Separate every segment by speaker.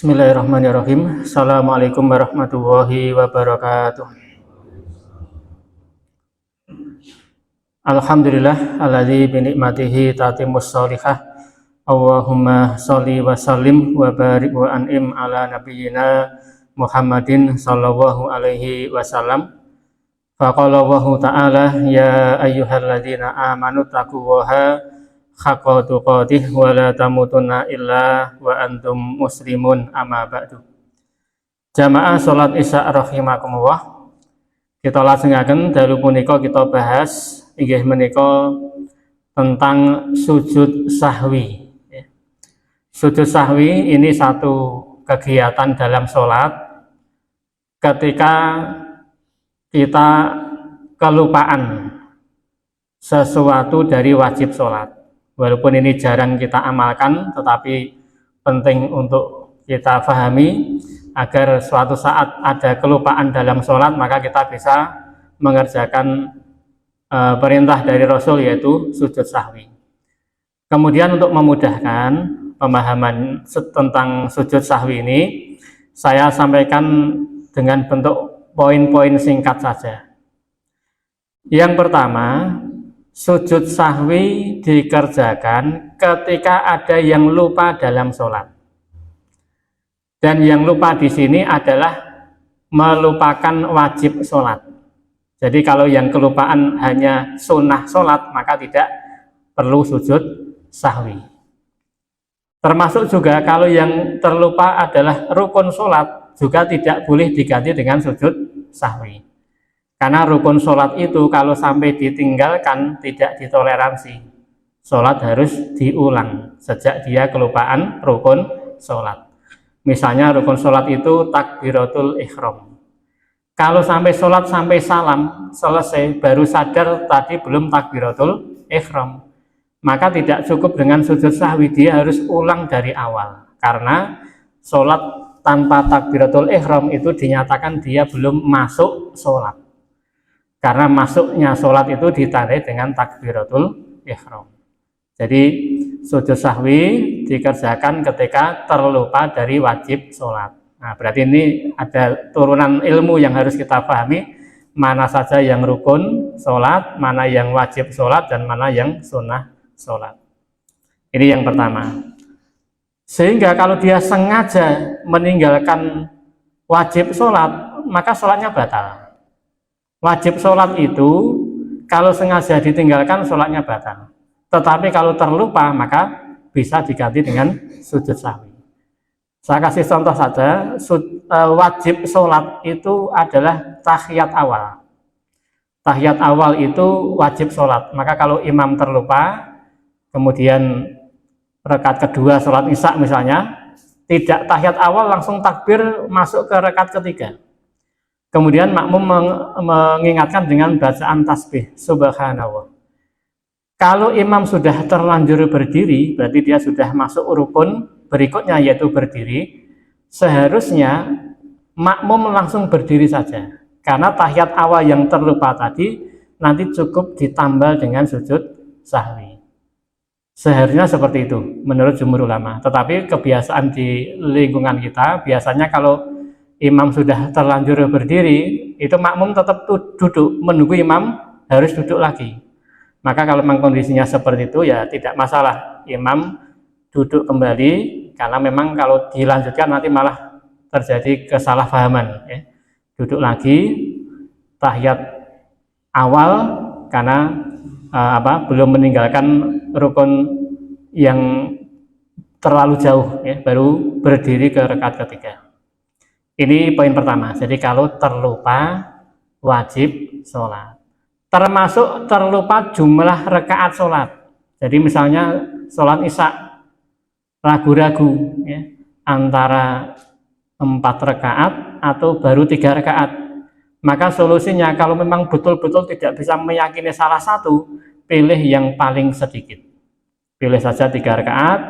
Speaker 1: Bismillahirrahmanirrahim. Assalamualaikum warahmatullahi wabarakatuh. Alhamdulillah alladzi bi ni'matihi tatimmus sholihah. Allahumma sholli wa sallim wa barik wa an'im ala nabiyyina Muhammadin sallallahu alaihi wasallam. Faqala Allahu ta'ala ya ayyuhalladzina amanu taqullaha haqqa tuqatih wa la tamutunna illa wa antum muslimun amma ba'du. Jamaah salat Isya rahimakumullah. Kita lajengaken dalu punika kita bahas inggih menika tentang sujud sahwi. Sujud sahwi ini satu kegiatan dalam salat ketika kita kelupaan sesuatu dari wajib salat. Walaupun ini jarang kita amalkan, tetapi penting untuk kita pahami agar suatu saat ada kelupaan dalam sholat, maka kita bisa mengerjakan perintah dari Rasul, yaitu sujud sahwi. Kemudian untuk memudahkan pemahaman tentang sujud sahwi ini, saya sampaikan dengan bentuk poin-poin singkat saja. Yang pertama, sujud sahwi dikerjakan ketika ada yang lupa dalam sholat. Dan yang lupa di sini adalah melupakan wajib sholat. Jadi kalau yang kelupaan hanya sunnah sholat, maka tidak perlu sujud sahwi. Termasuk juga kalau yang terlupa adalah rukun sholat, juga tidak boleh diganti dengan sujud sahwi. Karena rukun sholat itu kalau sampai ditinggalkan tidak ditoleransi. Sholat harus diulang sejak dia kelupaan rukun sholat. Misalnya rukun sholat itu takbiratul ihram. Kalau sampai sholat sampai salam selesai baru sadar tadi belum takbiratul ihram, maka tidak cukup dengan sujud sahwi, dia harus ulang dari awal. Karena sholat tanpa takbiratul ihram itu dinyatakan dia belum masuk sholat. Karena masuknya sholat itu ditandai dengan takbiratul ihram. Jadi sujud sahwi dikerjakan ketika terlupa dari wajib sholat. Nah, berarti ini ada turunan ilmu yang harus kita pahami, mana saja yang rukun sholat, mana yang wajib sholat, dan mana yang sunnah sholat. Ini yang pertama. Sehingga kalau dia sengaja meninggalkan wajib sholat, maka sholatnya batal. Wajib sholat itu kalau sengaja ditinggalkan sholatnya batal. Tetapi kalau terlupa maka bisa diganti dengan sujud sahwi. Saya kasih contoh saja, wajib sholat itu adalah tahiyat awal. Tahiyat awal itu wajib sholat. Maka kalau imam terlupa, kemudian rakaat kedua sholat Isya misalnya, tidak tahiyat awal langsung takbir masuk ke rakaat ketiga. Kemudian makmum mengingatkan dengan bacaan tasbih subhanallah. Kalau imam sudah terlanjur berdiri, berarti dia sudah masuk rukun berikutnya yaitu berdiri. Seharusnya makmum langsung berdiri saja. Karena tahiyat awal yang terlupa tadi nanti cukup ditambal dengan sujud sahwi. Seharusnya seperti itu menurut jumhur ulama. Tetapi kebiasaan di lingkungan kita biasanya kalau imam sudah terlanjur berdiri, itu makmum tetap duduk, menunggu imam harus duduk lagi. Maka kalau memang kondisinya seperti itu ya tidak masalah, imam duduk kembali, karena memang kalau dilanjutkan nanti malah terjadi kesalahpahaman. Ya. Duduk lagi, tahiyat awal, karena belum meninggalkan rukun yang terlalu jauh, ya, baru berdiri ke rakaat ketiga. Ini poin pertama. Jadi kalau terlupa wajib sholat. Termasuk terlupa jumlah rakaat sholat. Jadi misalnya sholat Isya ragu-ragu ya, antara 4 rakaat atau baru 3 rakaat. Maka solusinya kalau memang betul-betul tidak bisa meyakini salah satu, pilih yang paling sedikit. Pilih saja 3 rakaat.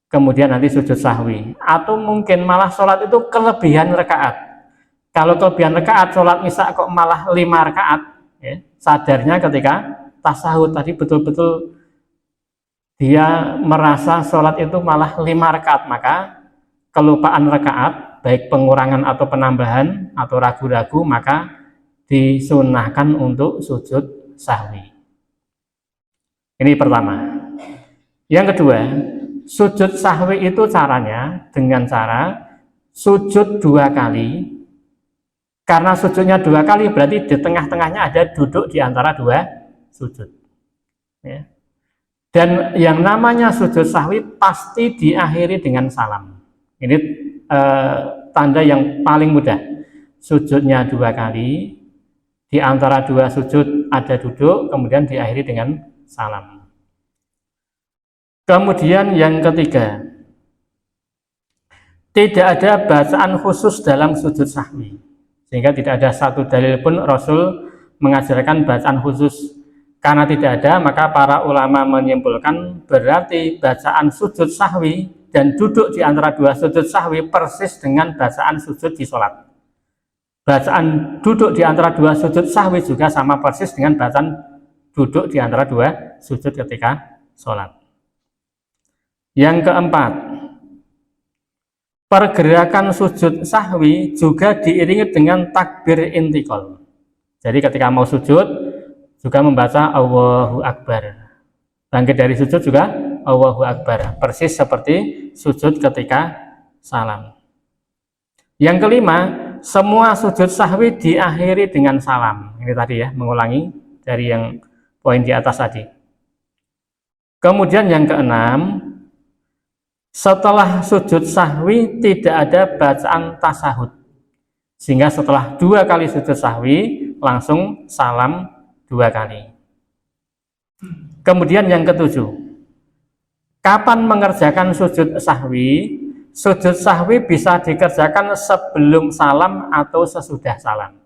Speaker 1: Kemudian nanti sujud sahwi, atau mungkin malah sholat itu kelebihan rakaat. Kalau kelebihan rakaat sholat Isya kok malah 5 rakaat, ya, sadarnya ketika tasahud tadi betul-betul dia merasa sholat itu malah 5 rakaat, maka kelupaan rakaat, baik pengurangan atau penambahan atau ragu-ragu, maka disunahkan untuk sujud sahwi. Ini pertama. Yang kedua, sujud sahwi itu caranya dengan cara sujud 2 kali. Karena sujudnya 2 kali berarti di tengah-tengahnya ada duduk di antara 2 sujud. Ya. Dan yang namanya sujud sahwi pasti diakhiri dengan salam. Ini tanda yang paling mudah. Sujudnya 2 kali, di antara 2 sujud ada duduk, kemudian diakhiri dengan salam. Kemudian yang ketiga, tidak ada bacaan khusus dalam sujud sahwi. Sehingga tidak ada satu dalil pun Rasul mengajarkan bacaan khusus. Karena tidak ada, maka para ulama menyimpulkan berarti bacaan sujud sahwi dan duduk di antara 2 sujud sahwi persis dengan bacaan sujud di sholat. Bacaan duduk di antara 2 sujud sahwi juga sama persis dengan bacaan duduk di antara 2 sujud ketika sholat. Yang keempat, pergerakan sujud sahwi juga diiringi dengan takbir intikal. Jadi ketika mau sujud juga membaca Allahu Akbar. Bangkit dari sujud juga Allahu Akbar. Persis seperti sujud ketika salam. Yang kelima, semua sujud sahwi diakhiri dengan salam. Ini tadi ya, mengulangi dari yang poin di atas tadi. Kemudian yang keenam, setelah sujud sahwi tidak ada bacaan tasahud. Sehingga setelah 2 kali sujud sahwi langsung salam 2 kali. Kemudian yang ketujuh, kapan mengerjakan sujud sahwi? Sujud sahwi bisa dikerjakan sebelum salam atau sesudah salam.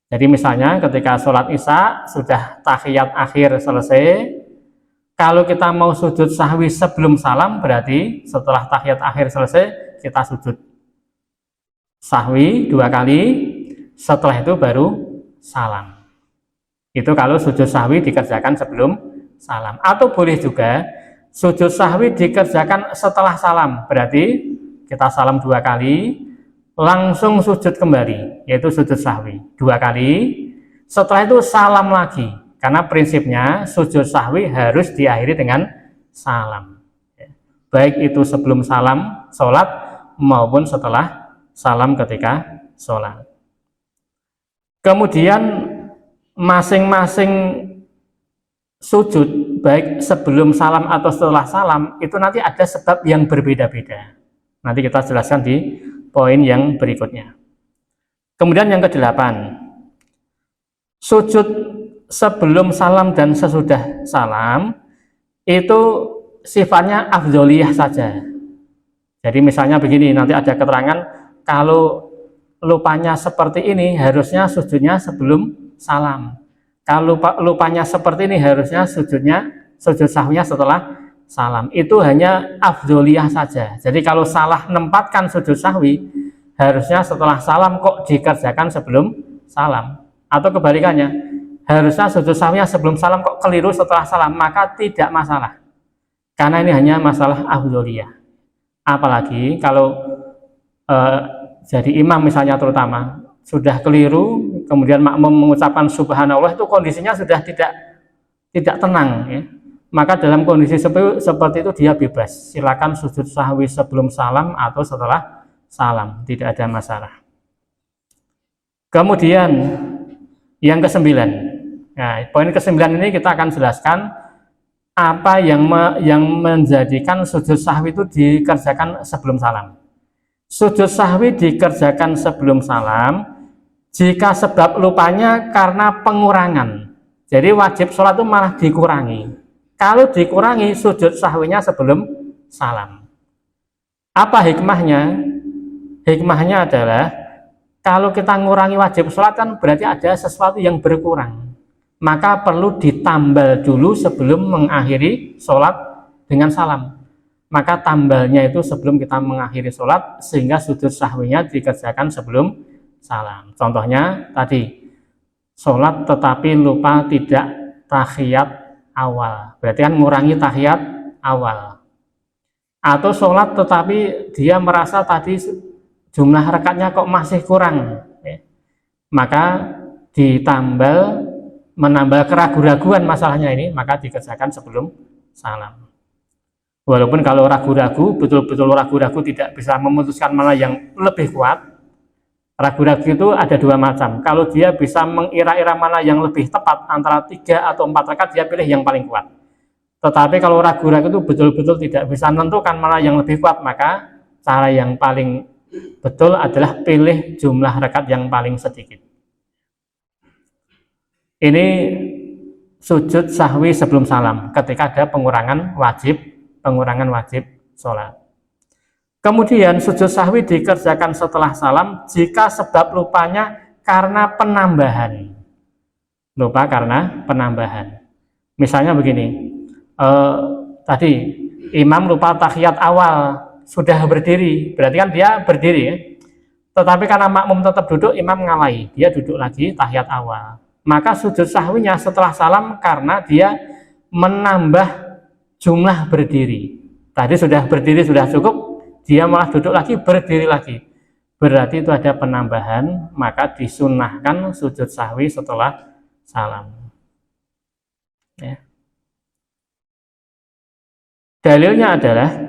Speaker 1: Jadi misalnya ketika sholat isya sudah tahiyat akhir selesai, kalau kita mau sujud sahwi sebelum salam, berarti setelah tahiyat akhir selesai, kita sujud sahwi 2 kali, setelah itu baru salam. Itu kalau sujud sahwi dikerjakan sebelum salam. Atau boleh juga sujud sahwi dikerjakan setelah salam, berarti kita salam 2 kali, langsung sujud kembali, yaitu sujud sahwi 2 kali, setelah itu salam lagi. Karena prinsipnya sujud sahwi harus diakhiri dengan salam. Baik itu sebelum salam sholat maupun setelah salam ketika sholat. Kemudian masing-masing sujud, baik sebelum salam atau setelah salam, itu nanti ada sebab yang berbeda-beda. Nanti kita jelaskan di poin yang berikutnya. Kemudian yang kedelapan, sujud sebelum salam dan sesudah salam itu sifatnya afdholiyah saja. Jadi misalnya begini, nanti ada keterangan kalau lupanya seperti ini harusnya sujudnya sebelum salam. Kalau lupanya seperti ini harusnya sujud sahwinya setelah salam. Itu hanya afdholiyah saja. Jadi kalau salah menempatkan sujud sahwi harusnya setelah salam kok dikerjakan sebelum salam. Atau kebalikannya, harusnya sujud sahwinya sebelum salam kok keliru setelah salam, maka tidak masalah. Karena ini hanya masalah afdholiyah. Apalagi kalau jadi imam misalnya terutama, sudah keliru, kemudian makmum mengucapkan subhanallah, itu kondisinya sudah tidak tenang. Ya. Maka dalam kondisi seperti itu dia bebas. Silakan sujud sahwi sebelum salam atau setelah salam, tidak ada masalah. Kemudian yang ke-9. Nah, poin ke-9 ini kita akan jelaskan apa yang menjadikan sujud sahwi itu dikerjakan sebelum salam. Sujud sahwi dikerjakan sebelum salam jika sebab lupanya karena pengurangan. Jadi wajib sholat itu malah dikurangi. Kalau dikurangi sujud sahwinya sebelum salam. Apa hikmahnya? Hikmahnya adalah kalau kita ngurangi wajib sholat kan berarti ada sesuatu yang berkurang. Maka perlu ditambal dulu sebelum mengakhiri sholat dengan salam. Maka tambalnya itu sebelum kita mengakhiri sholat, sehingga sujud sahwinya dikerjakan sebelum salam. Contohnya tadi, sholat tetapi lupa tidak tahiyat awal. Berarti kan mengurangi tahiyat awal. atau sholat tetapi dia merasa tadi jumlah rekatnya kok masih kurang, ya, maka menambah keraguan-raguan masalahnya ini, maka dikerjakan sebelum salam. Walaupun kalau ragu-ragu, betul-betul ragu-ragu tidak bisa memutuskan mana yang lebih kuat. Ragu-ragu itu ada dua macam. Kalau dia bisa mengira-ira mana yang lebih tepat antara 3 atau 4 rakaat, dia pilih yang paling kuat. Tetapi kalau ragu-ragu itu betul-betul tidak bisa menentukan mana yang lebih kuat, maka cara yang paling betul adalah pilih jumlah rakaat yang paling sedikit. Ini sujud sahwi sebelum salam ketika ada pengurangan wajib sholat. Kemudian sujud sahwi dikerjakan setelah salam jika sebab lupanya karena penambahan. Lupa karena penambahan. Misalnya begini, tadi imam lupa tahiyat awal, sudah berdiri, berarti kan dia berdiri ya. Tetapi karena makmum tetap duduk, imam ngalahi, dia duduk lagi tahiyat awal. Maka sujud sahwinya setelah salam karena dia menambah jumlah berdiri. Tadi sudah berdiri sudah cukup, dia malah duduk lagi, berdiri lagi. Berarti itu ada penambahan, maka disunnahkan sujud sahwi setelah salam. Ya. Dalilnya adalah,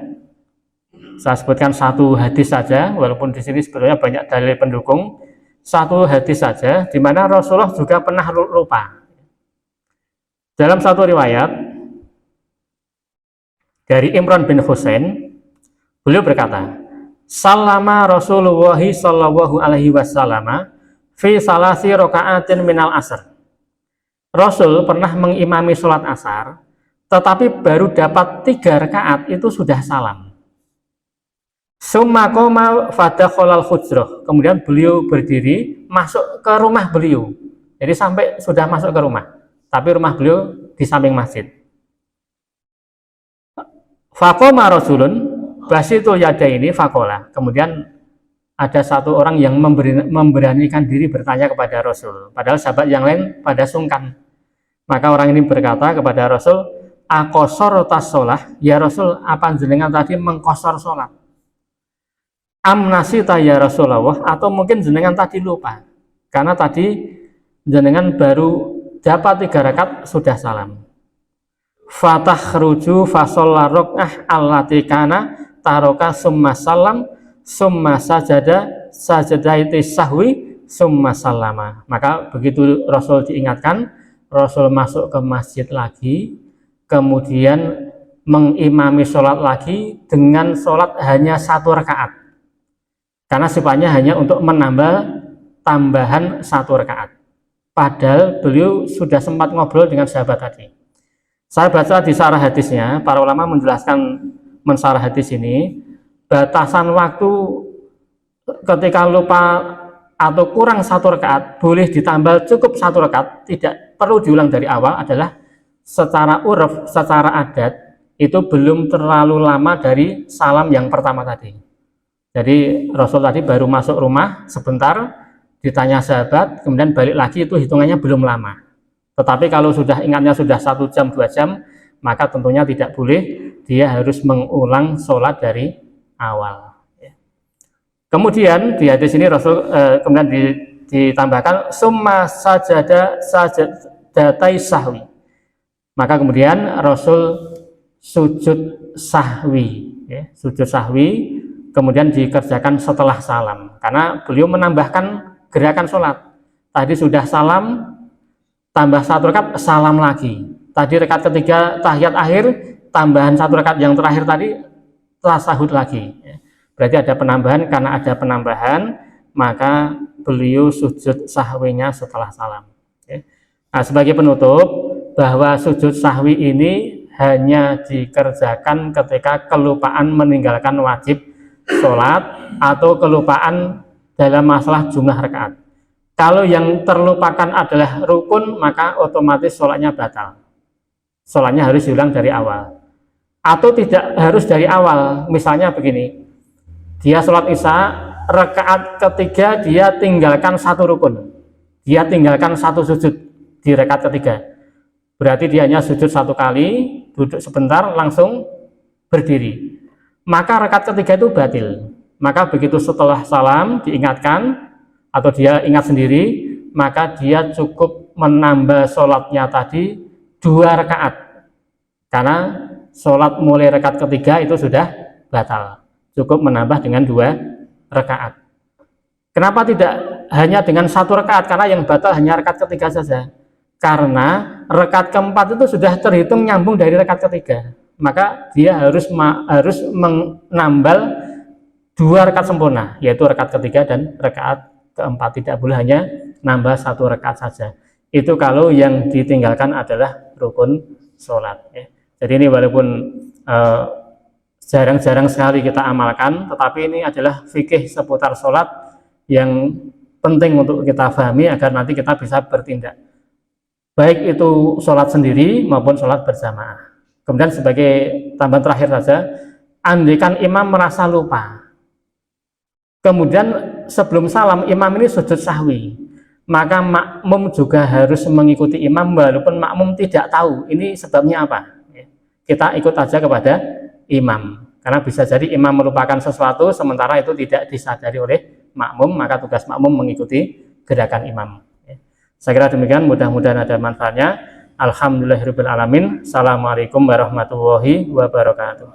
Speaker 1: saya sebutkan satu hadis saja, walaupun di sini sebetulnya banyak dalil pendukung. Satu hadis saja, di mana Rasulullah juga pernah lupa. Dalam satu riwayat dari Imran bin Husain, beliau berkata, "Sallama Rasulullah sallallahu alaihi wasallam fi salasi raka'atin minal asr." Rasul pernah mengimami sholat asar, tetapi baru dapat 3 rakaat itu sudah salam. Summa qoma fadakhalal hujrah. Kemudian beliau berdiri masuk ke rumah beliau. Jadi sampai sudah masuk ke rumah, tapi rumah beliau di samping masjid. Faqoma rasulun basitul yadaini faqala. Kemudian ada satu orang yang memberanikan diri bertanya kepada Rasul, padahal sahabat yang lain pada sungkan. Maka orang ini berkata kepada Rasul, "Aqasar tas-shalah, ya Rasul, apa jenengan tadi mengqasar salat? Amnasita ya Rasulullah, atau mungkin jenengan tadi lupa karena tadi jenengan baru dapat 3 rakaat sudah salam." Fatakhruju fasalla rak'ah allati kana taroka summa salam summa sajadaiti sahwi summa salama. Maka begitu Rasul diingatkan, Rasul masuk ke masjid lagi, kemudian mengimami sholat lagi dengan sholat hanya 1 rakaat. Karena sifatnya hanya untuk menambah tambahan 1 rakaat. Padahal beliau sudah sempat ngobrol dengan sahabat tadi. Saya baca di syarah hadisnya, para ulama menjelaskan mensyarah hadis ini, batasan waktu ketika lupa atau kurang 1 rakaat, boleh ditambah cukup 1 rakaat, tidak perlu diulang dari awal, adalah secara uruf, secara adat, itu belum terlalu lama dari salam yang pertama tadi. Jadi Rasul tadi baru masuk rumah sebentar, ditanya sahabat, kemudian balik lagi, itu hitungannya belum lama. Tetapi kalau sudah ingatnya sudah 1 jam, 2 jam, maka tentunya tidak boleh, dia harus mengulang sholat dari awal. Kemudian di hadis ini Rasul kemudian ditambahkan summa sajadatai sahwi. Maka kemudian Rasul sujud sahwi, ya, sujud sahwi kemudian dikerjakan setelah salam, karena beliau menambahkan gerakan sholat. Tadi sudah salam, tambah 1 rakaat, salam lagi. Tadi rakaat ketiga tahiyat akhir, tambahan 1 rakaat yang terakhir tadi, tasahud lagi. Berarti ada penambahan, karena ada penambahan, maka beliau sujud sahwinya setelah salam. Nah, sebagai penutup, bahwa sujud sahwi ini hanya dikerjakan ketika kelupaan meninggalkan wajib sholat atau kelupaan dalam masalah jumlah rakaat. Kalau yang terlupakan adalah rukun, maka otomatis sholatnya batal. Sholatnya harus diulang dari awal. Atau tidak harus dari awal. Misalnya begini, dia sholat isya, rakaat ketiga dia tinggalkan 1 rukun. Dia tinggalkan 1 sujud di rakaat ketiga. Berarti dia hanya sujud 1 kali, duduk sebentar, langsung berdiri. maka rakaat ketiga itu batil. Maka begitu setelah salam diingatkan atau dia ingat sendiri, maka dia cukup menambah sholatnya tadi 2 rakaat. Karena sholat mulai rakaat ketiga itu sudah batal. Cukup menambah dengan 2 rakaat. Kenapa tidak hanya dengan 1 rakaat? Karena yang batal hanya rakaat ketiga saja. Karena rakaat keempat itu sudah terhitung nyambung dari rakaat ketiga. Maka dia harus menambal 2 rakaat sempurna, yaitu rakaat ketiga dan rakaat keempat. Tidak boleh hanya nambah 1 rakaat saja. Itu kalau yang ditinggalkan adalah rukun sholat. Jadi ini walaupun jarang-jarang sekali kita amalkan, tetapi ini adalah fikih seputar sholat yang penting untuk kita pahami agar nanti kita bisa bertindak. Baik itu sholat sendiri maupun sholat berjamaah. Kemudian sebagai tambahan terakhir saja, andaikan imam merasa lupa, kemudian sebelum salam imam ini sujud sahwi, maka makmum juga harus mengikuti imam walaupun makmum tidak tahu ini sebabnya apa. Kita ikut aja kepada imam, karena bisa jadi imam melupakan sesuatu sementara itu tidak disadari oleh makmum, maka tugas makmum mengikuti gerakan imam. Saya kira demikian, mudah-mudahan ada manfaatnya. Alhamdulillahirabbil alamin. Assalamualaikum warahmatullahi wabarakatuh.